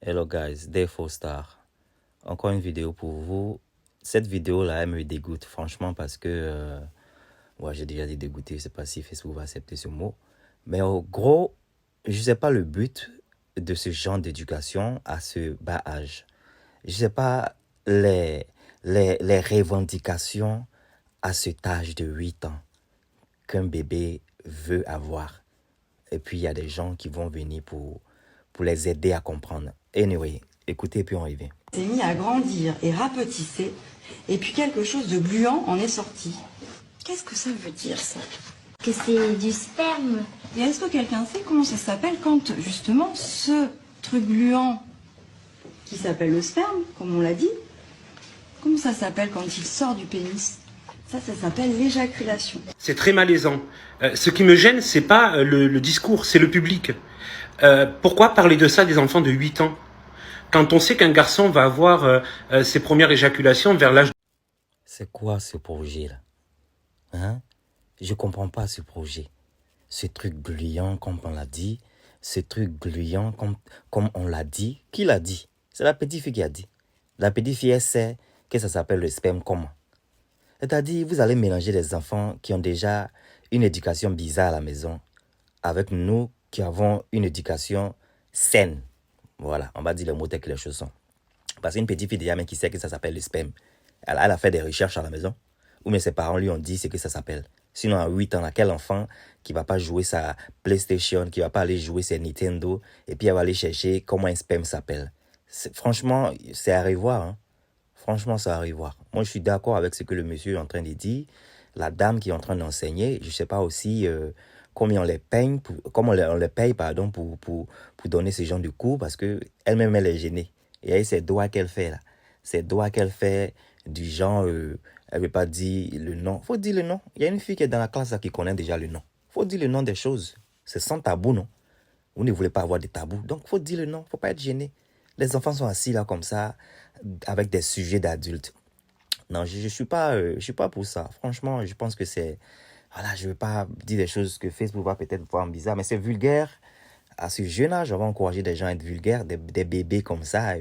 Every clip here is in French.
Hello guys, Defo Star. Encore une vidéo pour vous. Cette vidéo-là, elle me dégoûte franchement parce que... ouais, j'ai déjà dit dégoûté, je sais pas si Facebook va accepter ce mot. Mais en gros, je sais pas le but de ce genre d'éducation à ce bas âge. Je sais pas les revendications à cet âge de 8 ans qu'un bébé veut avoir. Et puis, il y a des gens qui vont venir pour les aider à comprendre. Anyway, écoutez, puis on y vient. S'est mis à grandir et rapetisser, et puis quelque chose de gluant en est sorti. Qu'est-ce que ça veut dire, ça? Que c'est du sperme. Et est-ce que quelqu'un sait comment ça s'appelle quand, justement, ce truc gluant, qui s'appelle le sperme, comme on l'a dit, comment ça s'appelle quand il sort du pénis? Ça s'appelle l'éjaculation. C'est très malaisant. Ce qui me gêne, c'est pas le discours, c'est le public. Pourquoi parler de ça à des enfants de 8 ans? Quand on sait qu'un garçon va avoir ses premières éjaculations vers l'âge... C'est quoi ce projet-là? Hein? Je comprends pas ce projet. Ce truc gluant, comme on l'a dit. Ce truc gluant, comme on l'a dit. Qui l'a dit? C'est la petite fille qui a dit. La petite fille, elle sait que ça s'appelle le sperme comment? C'est-à-dire, vous allez mélanger des enfants qui ont déjà une éducation bizarre à la maison avec nous qui avons une éducation saine. Voilà, on va dire les mots tels que les choses sont. Parce qu'une petite fille déjà même qui sait que ça s'appelle le sperme, elle a fait des recherches à la maison, ou mais ses parents lui ont dit ce que ça s'appelle. Sinon, à 8 ans, quel enfant qui va pas jouer sa PlayStation, qui va pas aller jouer ses Nintendo, et puis elle va aller chercher comment un sperme s'appelle. Franchement, c'est à revoir, hein. Franchement, c'est à revoir. Moi, je suis d'accord avec ce que le monsieur est en train de dire. La dame qui est en train d'enseigner, je ne sais pas aussi combien on les paye, comment on les paye pardon, pour donner ce genre de cours, parce qu'elle-même, elle est gênée. Et elle, ces doigts qu'elle fait là, ces doigts qu'elle fait du genre, elle ne veut pas dire le nom. Il faut dire le nom. Il y a une fille qui est dans la classe là, qui connaît déjà le nom. Il faut dire le nom des choses. C'est sans tabou, non? Vous ne voulez pas avoir de tabou. Donc, il faut dire le nom. Il ne faut pas être gêné. Les enfants sont assis là comme ça, avec des sujets d'adultes. Non, je suis pas pour ça. Franchement, je pense que c'est... Voilà, je ne veux pas dire des choses que Facebook va peut-être voir bizarre, mais c'est vulgaire. À ce jeune âge, on va encourager des gens à être vulgaires, des bébés comme ça,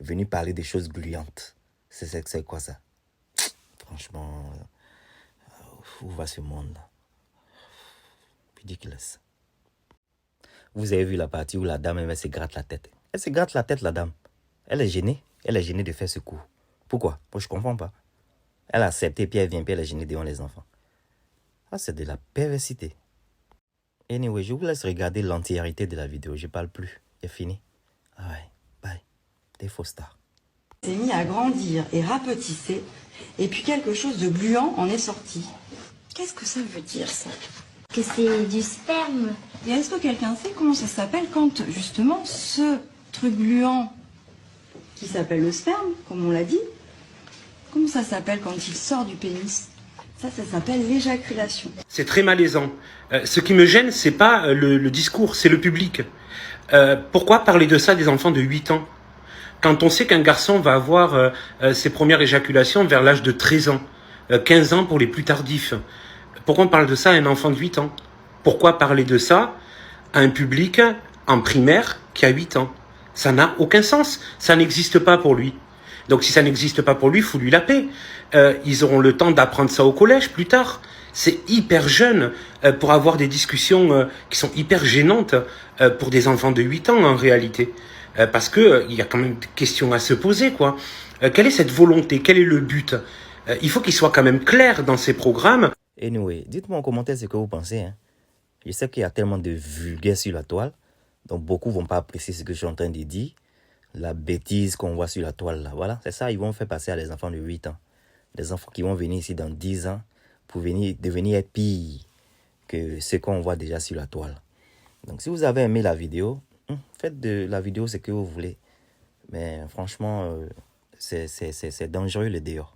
venus parler des choses gluantes. C'est quoi ça? Franchement, où va ce monde? Ridiculous. Vous avez vu la partie où la dame, elle se gratte la tête. Elle se gratte la tête, la dame. Elle est gênée. Elle est gênée de faire ce coup. Pourquoi? Moi, je ne comprends pas. Elle a accepté, puis elle vient, puis elle est gênée devant les enfants. Ah, c'est de la perversité. Anyway, je vous laisse regarder l'entièreté de la vidéo. Je ne parle plus. C'est fini. Ah ouais, bye. Defo Star. S'est mis à grandir et rapetisser, et puis quelque chose de gluant en est sorti. Qu'est-ce que ça veut dire, ça? Que c'est du sperme. Et est-ce que quelqu'un sait comment ça s'appelle quand, justement, ce truc gluant, qui s'appelle le sperme, comme on l'a dit, comment ça s'appelle quand il sort du pénis? Ça s'appelle l'éjaculation. C'est très malaisant. Ce qui me gêne, c'est pas le discours, c'est le public. Pourquoi parler de ça à des enfants de 8 ans? Quand on sait qu'un garçon va avoir ses premières éjaculations vers l'âge de 13 ans, 15 ans pour les plus tardifs. Pourquoi on parle de ça à un enfant de 8 ans? Pourquoi parler de ça à un public en primaire qui a 8 ans? Ça n'a aucun sens. Ça n'existe pas pour lui. Donc si ça n'existe pas pour lui, il faut lui la paix. Ils auront le temps d'apprendre ça au collège plus tard. C'est hyper jeune pour avoir des discussions qui sont hyper gênantes pour des enfants de 8 ans en réalité. Parce que il y a quand même des questions à se poser, quoi. Quelle est cette volonté? Quel est le but? Il faut qu'il soit quand même clair dans ces programmes. Anyway, dites-moi en commentaire ce que vous pensez. Hein. Je sais qu'il y a tellement de vulgaire sur la toile. Donc beaucoup ne vont pas apprécier ce que je suis en train de dire. La bêtise qu'on voit sur la toile là. Voilà, c'est ça, ils vont faire passer à des enfants de 8 ans. Des enfants qui vont venir ici dans 10 ans pour devenir pire que ce qu'on voit déjà sur la toile. Donc si vous avez aimé la vidéo, faites de la vidéo ce que vous voulez. Mais franchement, c'est dangereux le dehors.